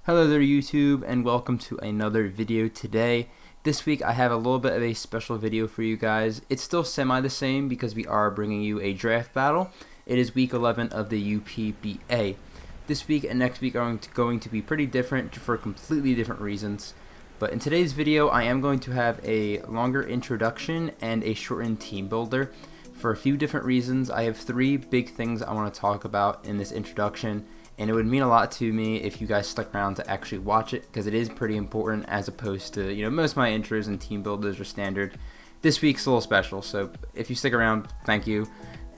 Hello there YouTube, and welcome to another video today. This week I have a little bit of a special video for you guys. It's still semi the same because we are bringing you a draft battle. It is week 11 of the UPBA. This week and next week are going to be pretty different for completely different reasons. But in today's video I am going to have a longer introduction and a shortened team builder. For a few different reasons, I have three big things I want to talk about in this introduction. And it would mean a lot to me if you guys stuck around to actually watch it, because it is pretty important as opposed to, most of my intros and team builders are standard. This week's a little special, so if you stick around, thank you.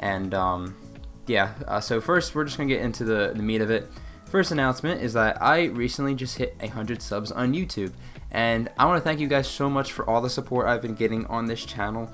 And so first we're just going to get into the meat of it. First announcement is that I recently just hit 100 subs on YouTube, and I want to thank you guys so much for all the support I've been getting on this channel.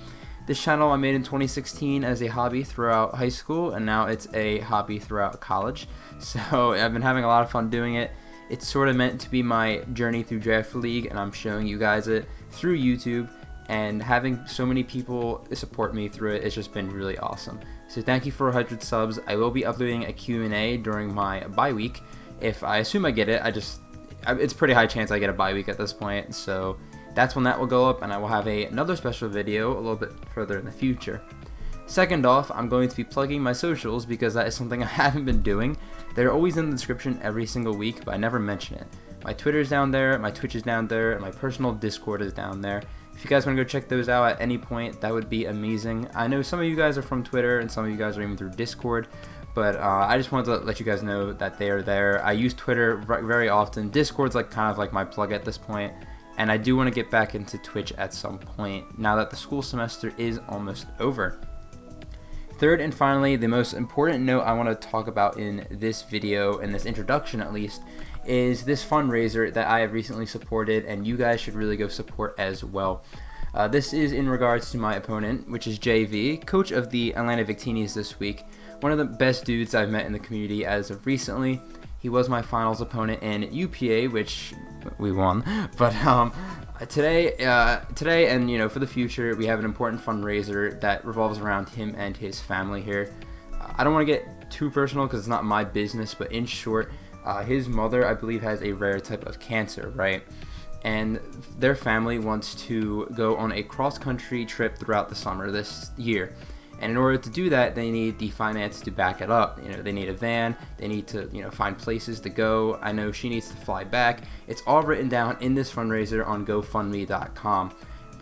This channel I made in 2016 as a hobby throughout high school, and now it's a hobby throughout college. So I've been having a lot of fun doing it. It's sort of meant to be my journey through Draft League, and I'm showing you guys it through YouTube, and having so many people support me through it, it's just been really awesome. So thank you for 100 subs. I will be uploading a Q&A during my bye week. If I assume I get it, it's a pretty high chance I get a bye week at this point, so that's when that will go up, and I will have another special video a little bit further in the future. Second off, I'm going to be plugging my socials because that is something I haven't been doing. They're always in the description every single week, but I never mention it. My Twitter's down there, my Twitch is down there, and my personal Discord is down there. If you guys want to go check those out at any point, that would be amazing. I know some of you guys are from Twitter, and some of you guys are even through Discord, but I just wanted to let you guys know that they are there. I use Twitter very often. Discord's kind of my plug at this point. And I do want to get back into Twitch at some point now that the school semester is almost over. Third and finally, the most important note I want to talk about in this video, in this introduction at least, is this fundraiser that I have recently supported, and you guys should really go support as well. This is in regards to my opponent, which is JV, coach of the Atlanta Victinis this week. One of the best dudes I've met in the community as of recently. He was my finals opponent in UPA, which we won. But today and for the future, we have an important fundraiser that revolves around him and his family here. I don't want to get too personal because it's not my business, but in short, his mother, I believe, has a rare type of cancer, right? And their family wants to go on a cross-country trip throughout the summer this year. And in order to do that, they need the finance to back it up. They need a van, they need to, find places to go. I know she needs to fly back. It's all written down in this fundraiser on GoFundMe.com.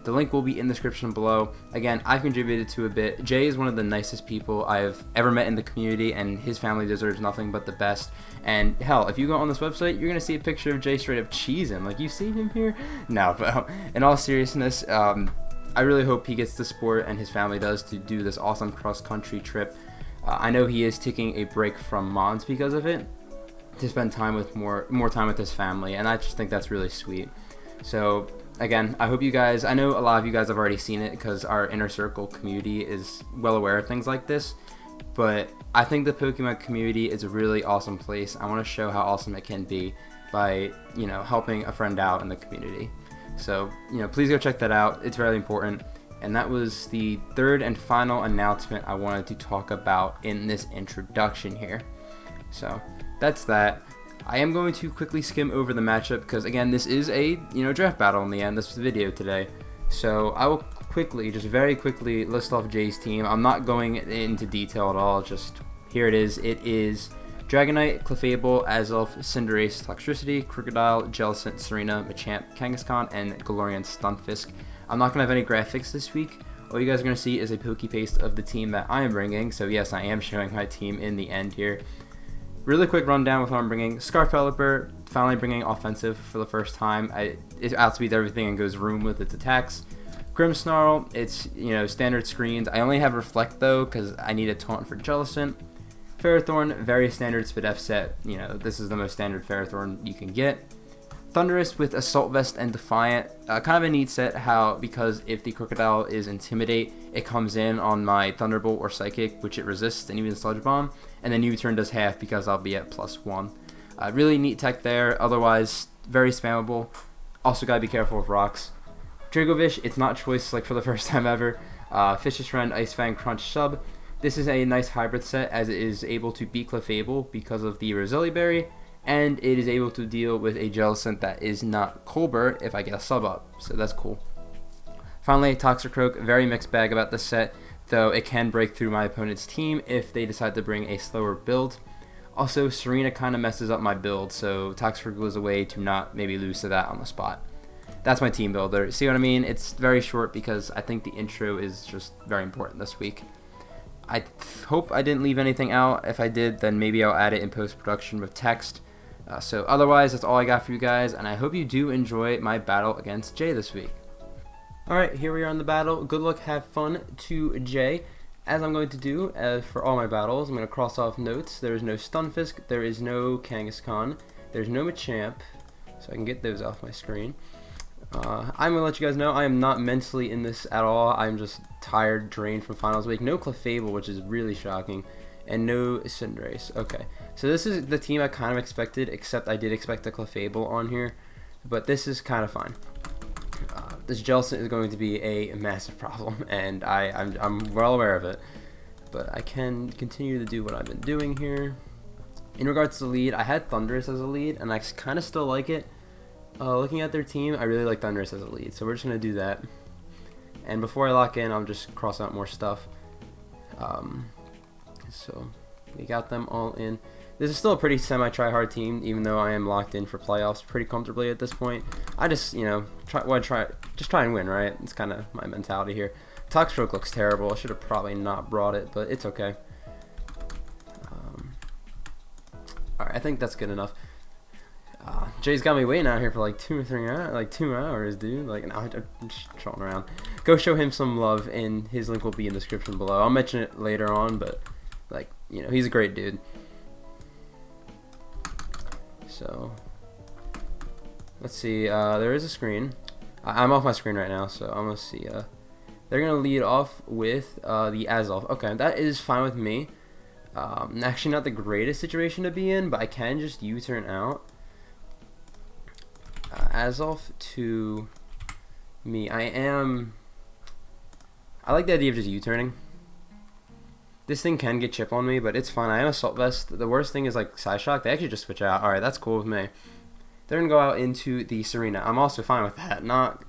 The link will be in the description below. Again, I've contributed to a bit. Jay is one of the nicest people I've ever met in the community, and his family deserves nothing but the best. And hell, if you go on this website, you're gonna see a picture of Jay straight up cheesing. Like, you see him here? No, but in all seriousness, I really hope he gets the support, and his family does, to do this awesome cross-country trip. I know he is taking a break from Mons because of it, to spend time with more time with his family, and I just think that's really sweet. So again, I hope you guys, I know a lot of you guys have already seen it because our inner circle community is well aware of things like this, but I think the Pokemon community is a really awesome place. I want to show how awesome it can be by, helping a friend out in the community. So, please go check that out. It's really important. And that was the third and final announcement I wanted to talk about in this introduction here. So, that's that. I am going to quickly skim over the matchup because, again, this is a, draft battle in the end. This is the video today. So, I will very quickly list off Jay's team. I'm not going into detail at all. Just, here it is. It is Dragonite, Clefable, Azelf, Cinderace, Electricity, Crocodile, Jellicent, Serena, Machamp, Kangaskhan, and Galarian Stunfisk. I'm not going to have any graphics this week. All you guys are going to see is a Pokepaste of the team that I am bringing. So yes, I am showing my team in the end here. Really quick rundown with what I'm bringing. Scarf Pelipper, finally bringing offensive for the first time. It outspeeds everything and goes room with its attacks. Grimmsnarl, it's standard screens. I only have Reflect though because I need a taunt for Jellicent. Ferrothorn, very standard Spadef set. This is the most standard Ferrothorn you can get. Thundurus with Assault Vest and Defiant. Kind of a neat set because if the Crocodile is Intimidate, it comes in on my Thunderbolt or Psychic, which it resists, and even Sludge Bomb. And then U-turn does half because I'll be at +1. Really neat tech there. Otherwise, very spammable. Also gotta be careful with rocks. Dragovish, it's not choice for the first time ever. Fish's Friend, Ice Fang, Crunch Sub. This is a nice hybrid set as it is able to beat Clefable because of the Roselia Berry, and it is able to deal with a Jellicent that is not Colbert if I get a sub up, so that's cool. Finally, Toxicroak, very mixed bag about this set, though it can break through my opponent's team if they decide to bring a slower build. Also, Serena kind of messes up my build, so Toxicroak was a way to not maybe lose to that on the spot. That's my team builder. See what I mean? It's very short because I think the intro is just very important this week. I hope I didn't leave anything out. If I did, then maybe I'll add it in post-production with text. So otherwise, that's all I got for you guys, and I hope you do enjoy my battle against Jay this week. Alright, here we are in the battle. Good luck, have fun to Jay. As I'm going to do for all my battles, I'm going to cross off notes. There is no Stunfisk, there is no Kangaskhan, there's no Machamp, so I can get those off my screen. I'm going to let you guys know I am not mentally in this at all. I'm just tired, drained from finals week. No Clefable, which is really shocking, and no Cinderace. Okay, so this is the team I kind of expected, except I did expect a Clefable on here, but this is kind of fine. This Jellicent is going to be a massive problem, and I'm well aware of it, but I can continue to do what I've been doing here. In regards to the lead, I had Thundurus as a lead, and I kind of still like it. Looking at their team, I really like Thundurus as a lead, so we're just going to do that. And before I lock in, I'll just cross out more stuff. So we got them all in. This is still a pretty semi-try-hard team, even though I am locked in for playoffs pretty comfortably at this point. I just, you know, try and win, right? It's kind of my mentality here. Toxicroak looks terrible. I should have probably not brought it, but it's okay. Alright, I think that's good enough. Jay's got me waiting out here for like 2 hours, dude. Like, no, I'm just trolling around. Go show him some love, and his link will be in the description below. I'll mention it later on, but, like, you know, he's a great dude. So, let's see, there is a screen. I'm off my screen right now, so I'm going to see. They're going to lead off with the Azelf. Okay, that is fine with me. Actually not the greatest situation to be in, but I can just U-turn out. Azelf to me. I like the idea of just U-turning. This thing can get chip on me, but it's fine. I am Assault Vest. The worst thing is like Psyshock. They actually just switch out. Alright, that's cool with me. They're going to go out into the Serena. I'm also fine with that. Not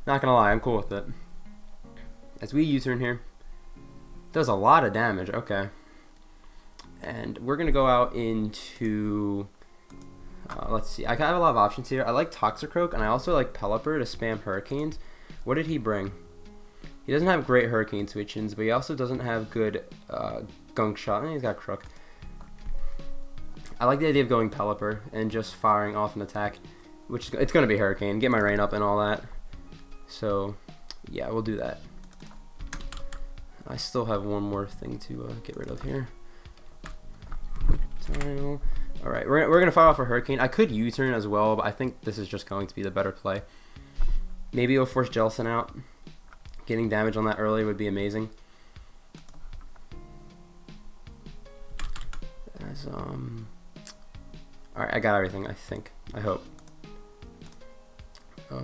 going to lie, I'm cool with it. As we U-turn here. Does a lot of damage. Okay. And we're going to go out into... let's see. I have a lot of options here. I like Toxicroak, and I also like PELIPPER to spam Hurricanes. What did he bring? He doesn't have great Hurricane switch-ins, but he also doesn't have good Gunk Shot. He's got Crook. I like the idea of going PELIPPER and just firing off an attack, which it's going to be Hurricane. Get my rain up and all that. So, yeah, we'll do that. I still have one more thing to get rid of here. Alright, we're going to fire off a Hurricane. I could U-turn as well, but I think this is just going to be the better play. Maybe it'll force Jellicent out. Getting damage on that early would be amazing. Alright, I got everything, I think. I hope. I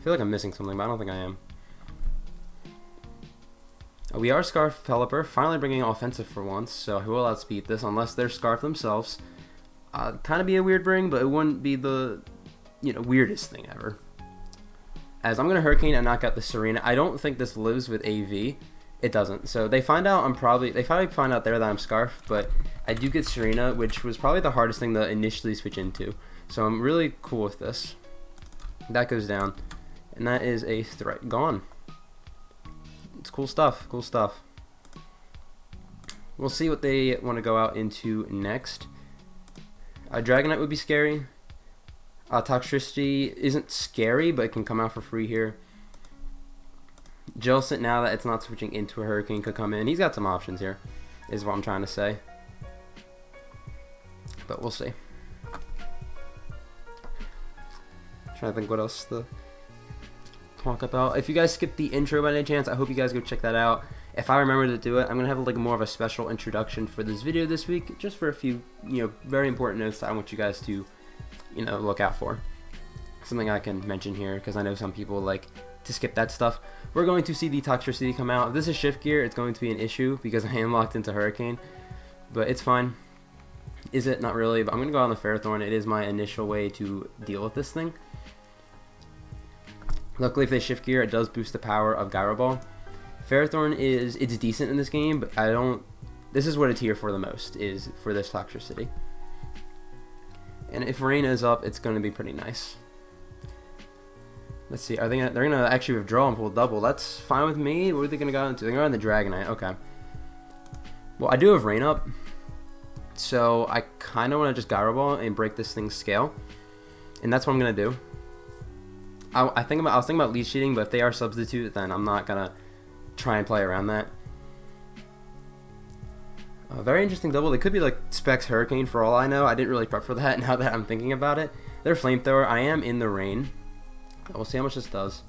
feel like I'm missing something, but I don't think I am. We are Scarf PELIPPER, finally bringing offensive for once, so who will outspeed this unless they're Scarf themselves. Kind of be a weird bring, but it wouldn't be the, you know, weirdest thing ever. As I'm going to Hurricane and knock out the Serena. I don't think this lives with AV. It doesn't. So they find out they probably find out there that I'm Scarf, but I do get Serena, which was probably the hardest thing to initially switch into. So I'm really cool with this. That goes down. And that is a threat gone. It's cool stuff. Cool stuff. We'll see what they want to go out into next. Dragonite would be scary. Toxicity isn't scary, but it can come out for free here. Jellicent, now that it's not switching into a Hurricane, could come in. He's got some options here, is what I'm trying to say. But we'll see. Trying to think what else to talk about. If you guys skipped the intro by any chance, I hope you guys go check that out. If I remember to do it, I'm going to have like more of a special introduction for this video this week, just for a few, you know, very important notes that I want you guys to, you know, look out for. Something I can mention here, because I know some people like to skip that stuff. We're going to see the Toxicity come out. If this is Shift Gear, it's going to be an issue, because I am locked into Hurricane, but it's fine. Is it? Not really, but I'm going to go on the Ferrothorn. It is my initial way to deal with this thing. Luckily, if they shift gear, it does boost the power of Gyro Ball. Ferrothorn it's decent in this game, but this is what it's here for the most, is for this Toxtricity. And if Rain is up, it's going to be pretty nice. Let's see, they're going to actually withdraw and pull double. That's fine with me. What are they going to go into? They're going to go on the Dragonite. Okay. Well, I do have Rain up, so I kind of want to just Gyro Ball and break this thing's scale. And that's what I'm going to do. I was thinking about lead sheeting, but if they are substitute, then I'm not going to try and play around that. Very interesting double. They could be like Specs Hurricane for all I know. I didn't really prep for that now that I'm thinking about it. They're Flamethrower. I am in the Rain. We'll see how much this does.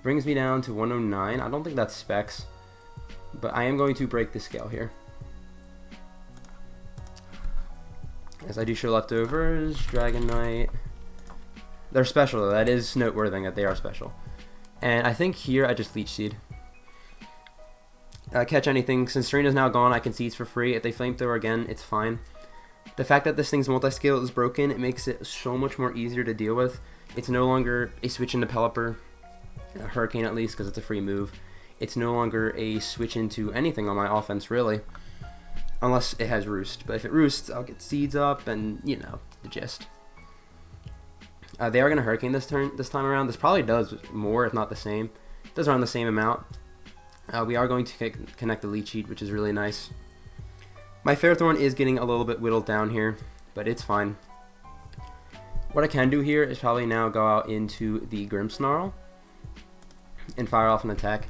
Brings me down to 109. I don't think that's Specs, but I am going to break the scale here. As I do show leftovers, Dragonite. They're special though. That is noteworthy that they are special. And I think here I just Leech Seed. Catch anything. Since Serena's now gone, I can Seeds for free. If they Flamethrower again, it's fine. The fact that this thing's multi-scale is broken, it makes it so much more easier to deal with. It's no longer a switch into Pelipper, Hurricane at least, because it's a free move. It's no longer a switch into anything on my offense, really. Unless it has Roost. But if it Roosts, I'll get Seeds up, and, you know, the gist. They are going to Hurricane this time around. This probably does more, if not the same. It does around the same amount. We are going to connect the Leech Seed, which is really nice. My Ferrothorn is getting a little bit whittled down here, but it's fine. What I can do here is probably now go out into the Grimmsnarl and fire off an attack.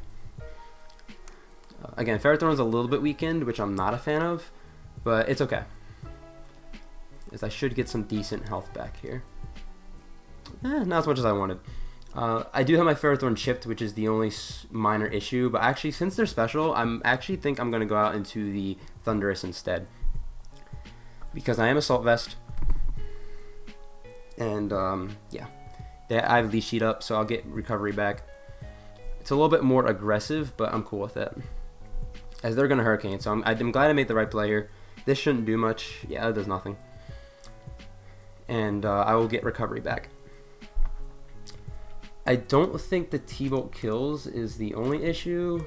Again, Ferrothorn is a little bit weakened, which I'm not a fan of, but it's okay. As I should get some decent health back here. Not as much as I wanted. I do have my Ferrothorn chipped, which is the only minor issue, but actually, since they're special, think I'm going to go out into the Thundurus instead. Because I am Assault Vest. And, yeah. I have Leech Seed up, so I'll get recovery back. It's a little bit more aggressive, but I'm cool with it. As they're going to Hurricane, so I'm glad I made the right play here. This shouldn't do much. Yeah, it does nothing. And I will get recovery back. I don't think the T-Bolt kills is the only issue.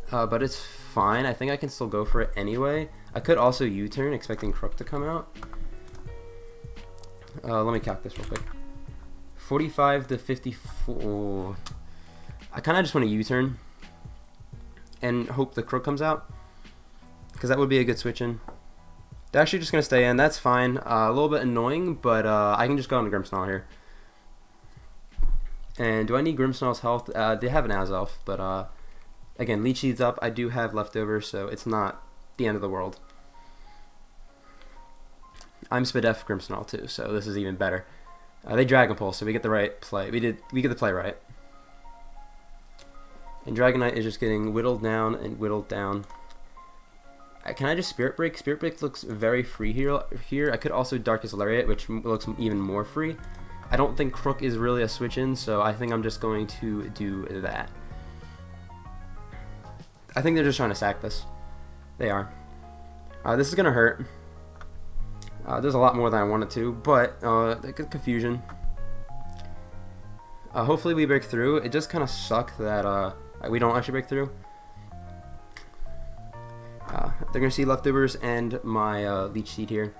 But it's fine. I think I can still go for it anyway. I could also U-turn, expecting Crook to come out. Let me calc this real quick. 45 to 54. I kind of just want to U-turn and hope the Crook comes out, because that would be a good switch in. They're actually just going to stay in. That's fine. A little bit annoying, but I can just go on the Grimmsnarl here. And do I need Grimmsnarl's health? They have an Azelf, but again, Leech Seed's up. I do have leftovers, so it's not the end of the world. I'm Spadef Grimmsnarl too, so this is even better. They Dragon Pulse, so we get the right play. We get the play right. And Dragonite is just getting whittled down and whittled down. Can I just Spirit Break? Spirit Break looks very free here. I could also Darkest Lariat, which looks even more free. I don't think Crook is really a switch in, so I think I'm just going to do that. I think they're just trying to sack this. They are. This is going to hurt. There's a lot more than I wanted to, but good confusion. Hopefully we break through. It does kind of suck that we don't actually break through. They're going to see leftovers and my Leech Seed here.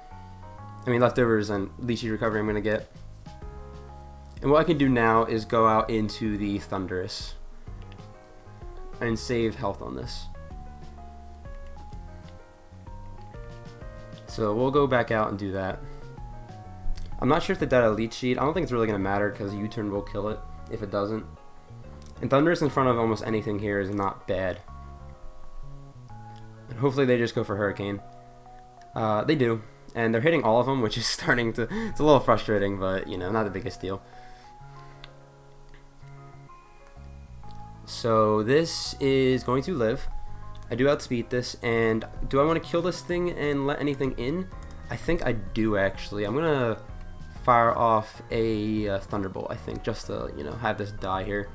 I mean, leftovers and Leech Seed recovery I'm going to get. And what I can do now is go out into the Thundurus and save health on this. So we'll go back out and do that. I'm not sure if they died a Leech Seed. I don't think it's really going to matter because U-turn will kill it if it doesn't. And Thundurus in front of almost anything here is not bad. And hopefully they just go for Hurricane. They do. And they're hitting all of them, which is starting to... It's a little frustrating, but, you know, not the biggest deal. So this is going to live. I do outspeed this, and do I want to kill this thing and let anything in? I think I do, actually. I'm going to fire off a Thunderbolt, I think, just to, you know, have this die here.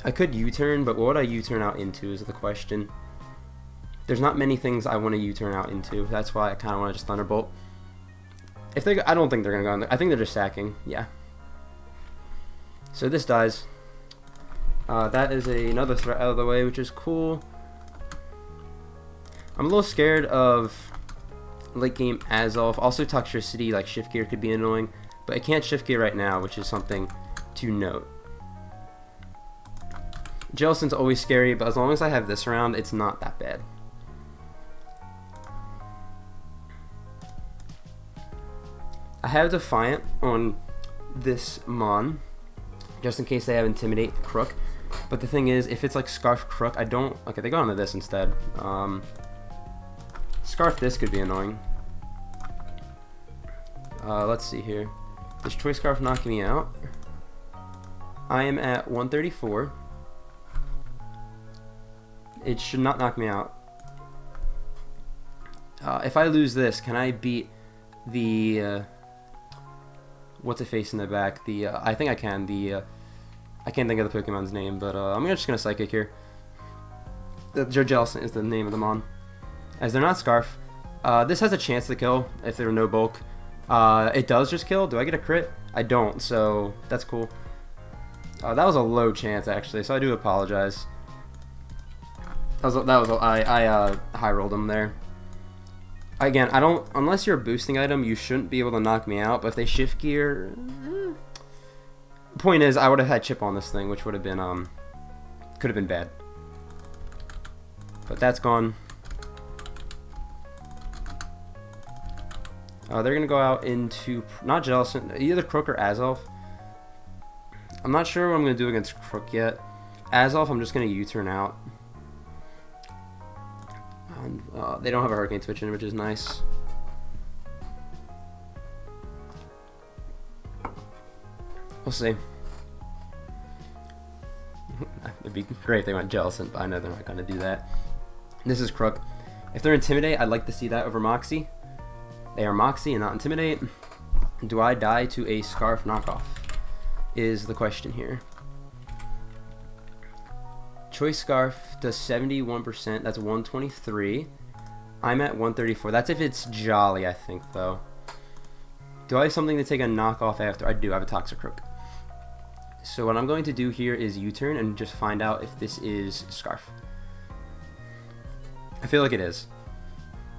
I could U-turn, but what would I U-turn out into is the question. There's not many things I want to U-turn out into. That's why I kind of want to just Thunderbolt. If they, I don't think they're gonna go. I think they're just sacking. Yeah. So this dies. That is another threat out of the way, which is cool. I'm a little scared of late game Azov. Also, Toxicity, like Shift Gear, could be annoying, but I can't Shift Gear right now, which is something to note. Jellison's always scary, but as long as I have this around, it's not that bad. I have Defiant on this Mon, just in case they have Intimidate Crook. But the thing is, if it's like Scarf Crook, I don't... Okay, they go onto this instead. Scarf this could be annoying. Let's see here. Does Choice Scarf knock me out? I am at 134. It should not knock me out. If I lose this, can I beat the... what's it face in the back? The I think I can. The I can't think of the Pokemon's name, but I'm just gonna Psychic here. The Jellison is the name of the Mon. As they're not Scarf, this has a chance to kill if there are no bulk. It does just kill. Do I get a crit? I don't, so that's cool. That was a low chance actually, so I do apologize. I high rolled him there. Again, I don't, unless you're a boosting item, you shouldn't be able to knock me out, but if they Shift Gear, point is, I would have had Chip on this thing, which would have been, could have been bad. But that's gone. They're going to go out into, not Jellison, either Crook or Azov. I'm not sure what I'm going to do against Crook yet. Azov, I'm just going to U-turn out. They don't have a Hurricane Switch in, which is nice. We'll see. It'd be great if they went Jellison, but I know they're not going to do that. This is Crook. If they're Intimidate, I'd like to see that over Moxie. They are Moxie and not Intimidate. Do I die to a Scarf knockoff? Is the question here. Choice Scarf does 71%. That's 123. I'm at 134. That's if it's Jolly, I think, though. Do I have something to take a knockoff after? I do. I have a Toxicroak. So what I'm going to do here is U-turn and just find out if this is Scarf. I feel like it is.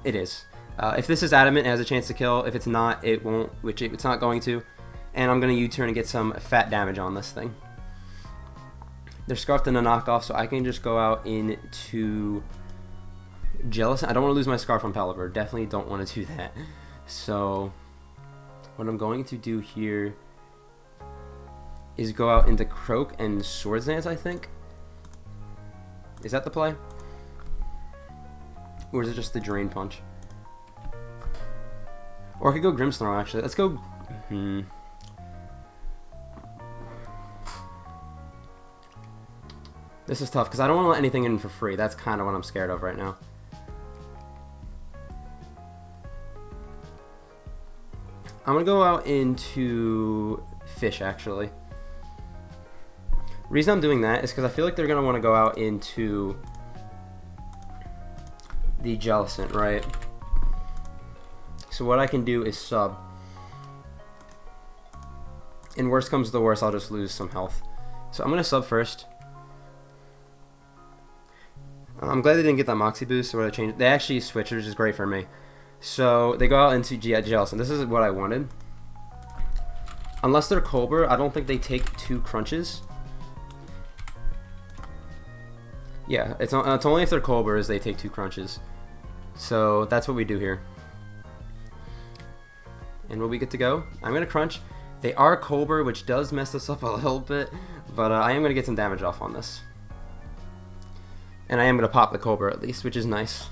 It is. If this is Adamant, it has a chance to kill. If it's not, it won't, which it's not going to. And I'm going to U-turn and get some fat damage on this thing. They're Scarfed in a knockoff, so I can just go out into Jellison. I don't want to lose my Scarf on PELIPPER. Definitely don't want to do that. So what I'm going to do here is go out into Croak and Swords Dance, I think. Is that the play? Or is it just the Drain Punch? Or I could go Grimmsnarl, actually. Let's go... This is tough, because I don't want to let anything in for free. That's kind of what I'm scared of right now. I'm going to go out into Fish, actually. Reason I'm doing that is because I feel like they're going to want to go out into the Jellicent, right? So what I can do is sub. And worst comes to worst, I'll just lose some health. So I'm going to sub first. I'm glad they didn't get that Moxie boost, so what I changed. They actually switched, which is great for me. So they go out into Jellison. This is what I wanted. Unless they're Colbur, I don't think they take 2 crunches. Yeah, it's only if they're Colburs they take 2 crunches. So that's what we do here. And we'll be good to go. I'm going to crunch. They are Colbur, which does mess us up a little bit, but I am going to get some damage off on this. And I am going to pop the Colbur at least, which is nice.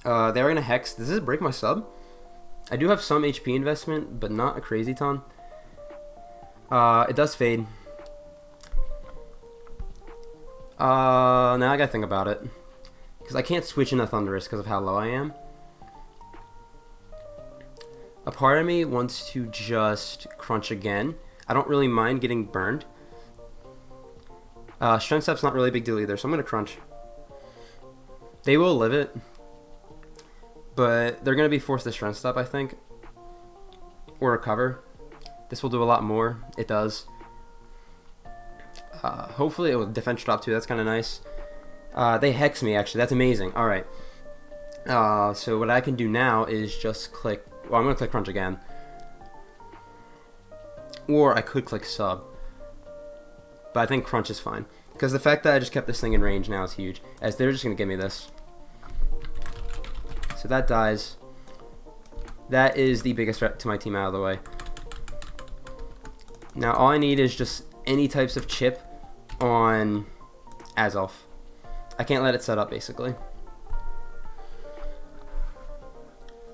They're going to Hex. Does this break my sub? I do have some HP investment, but not a crazy ton. It does fade. Now I gotta think about it. Because I can't switch into Thunderous because of how low I am. A part of me wants to just crunch again. I don't really mind getting burned. Strength step's not really a big deal either, so I'm going to crunch. They will live it, but they're going to be forced to strength step, I think, or recover. This will do a lot more. It does. Hopefully it will defense drop too. That's kind of nice. They hex me, actually. That's amazing. All right. So what I can do now is just click... Well, I'm going to click crunch again. Or I could click sub. But I think crunch is fine. Because the fact that I just kept this thing in range now is huge. As they're just going to give me this. So that dies. That is the biggest threat to my team out of the way. Now all I need is just any types of chip on Azolf. I can't let it set up, basically.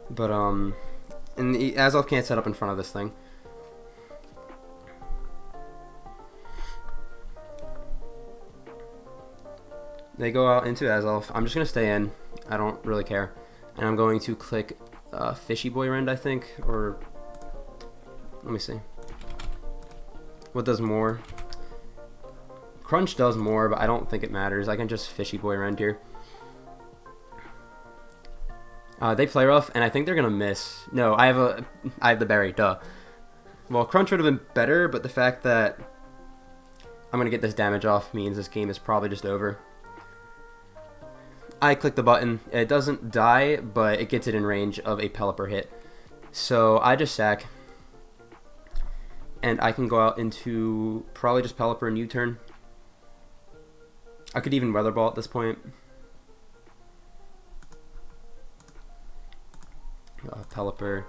But, and the Azolf can't set up in front of this thing. They go out into Azolf. I'm just going to stay in. I don't really care. And I'm going to click Fishy Boy Rend, I think. Or, let me see. What does more? Crunch does more, but I don't think it matters. I can just Fishy Boy Rend here. They play rough, and I think they're going to miss. No, I have the berry, duh. Well, Crunch would have been better, but the fact that I'm going to get this damage off means this game is probably just over. I click the button. It doesn't die, but it gets it in range of a PELIPPER hit. So I just sack. And I can go out into probably just PELIPPER and U-turn. I could even Weather Ball at this point. PELIPPER.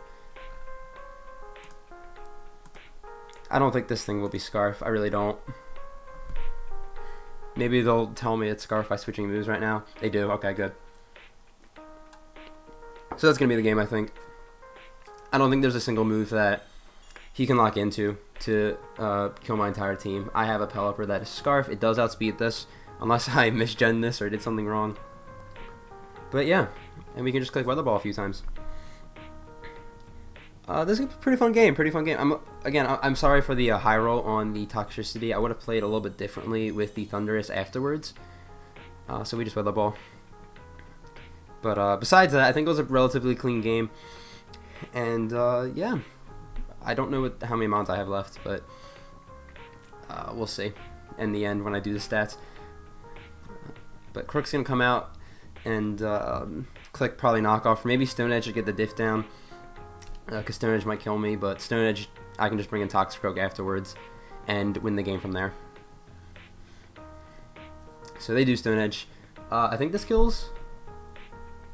I don't think this thing will be Scarf. I really don't. Maybe they'll tell me it's Scarf by switching moves right now. They do. Okay, good. So that's going to be the game, I think. I don't think there's a single move that he can lock into to kill my entire team. I have a PELIPPER that is Scarf. It does outspeed this, unless I misgen this or did something wrong. But yeah, and we can just click Weather Ball a few times. This is a pretty fun game. I'm sorry for the high roll on the Toxicity. I would have played a little bit differently with the Thunderous afterwards. So we just Weather Ball. But besides that, I think it was a relatively clean game. And yeah, I don't know how many mounts I have left, but we'll see in the end when I do the stats. But Crook's gonna come out and click probably knockoff. Maybe Stone Edge to get the diff down. Because Stone Edge might kill me, but Stone Edge, I can just bring in Toxicroak afterwards and win the game from there. So they do Stone Edge. I think this kills.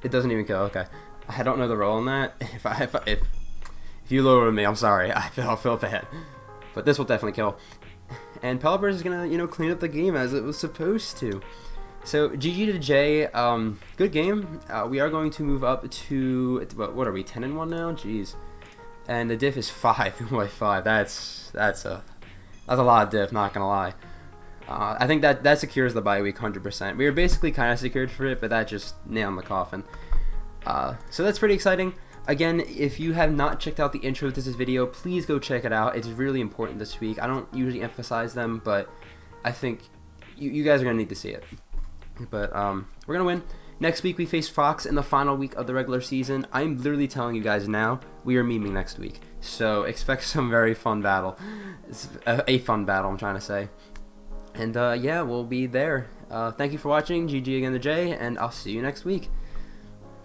It doesn't even kill. Okay, I don't know the roll on that. If you lower me, I'm sorry. I feel bad, but this will definitely kill. And PELIPPER is gonna clean up the game as it was supposed to. So GG to Jay, good game. We are going to move up to, what are we, 10-1 now? Jeez. And the diff is 5 by 5. That's a lot of diff, not gonna lie. I think that secures the bye week 100%. We were basically kind of secured for it, but that just nailed in the coffin. So that's pretty exciting. Again, if you have not checked out the intro to this video, please go check it out. It's really important this week. I don't usually emphasize them, but I think you guys are gonna need to see it. But we're gonna win. Next week we face Fox in the final week of the regular season. I'm literally telling you guys now, we are memeing next week, so expect some very fun battle. It's a fun battle, I'm trying to say. And yeah, we'll be there. Thank you for watching. GG again to Jay, and I'll see you next week.